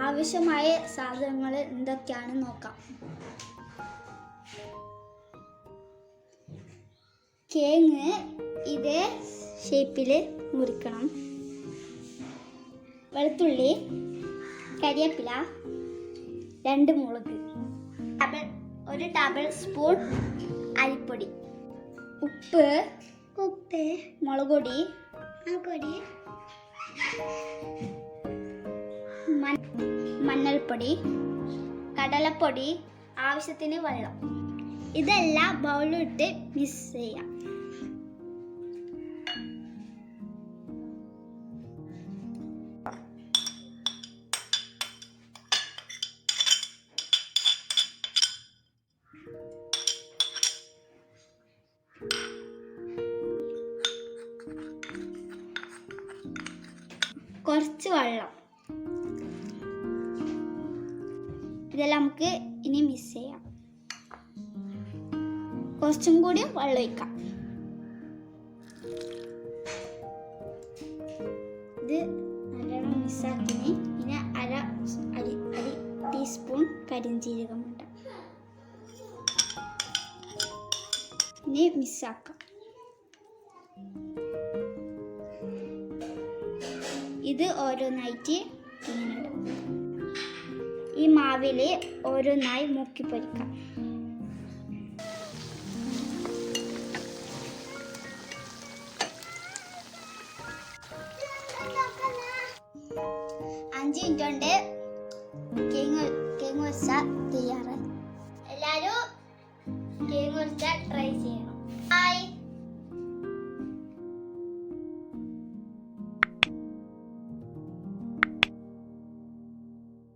ആവശ്യമായ സാധനങ്ങൾ എന്തൊക്കെയാണെന്ന് നോക്കാം. കേങ്ങ് ഇതേ ഷേപ്പിൽ മുറിക്കണം. വെളുത്തുള്ളി, കരിവേപ്പില, 2 മുളക്, 1 ടേബിൾ സ്പൂൺ അരിപ്പൊടി, ഉപ്പ്, മുളക് പൊടി, മഞ്ഞൾപ്പൊടി, കടലപ്പൊടി, ആവശ്യത്തിന് വെള്ളം. ഇതെല്ലാം ബൗളിലിട്ട് മിക്സ് ചെയ്യാം. കുറച്ച് വെള്ളം. ഇതെല്ലാം നമുക്ക് ഇനി മിക്സ് ചെയ്യാം. കുറച്ചും കൂടി വെള്ളം ഒഴിക്കാം. ഇത് നല്ലോണം മിക്സാക്കി ഇനി അര ടീസ്പൂൺ കരിഞ്ജീരകം ഇട്ട ഇനി മിക്സാക്കാം. ഇത് ഓരോന്നായിട്ട് ഇങ്ങനെ ഇടും. ഈ മാവിൽ ഓരോന്നായി മുക്കി പൊരിക്കാം. അഞ്ച് മിനിറ്റ് കൊണ്ട് കേങ്ങ് വെച്ച തയ്യാറായി. എല്ലാവരും കേങ്ങ് വെച്ച ട്രൈ ചെയ്യണം. ബൈ.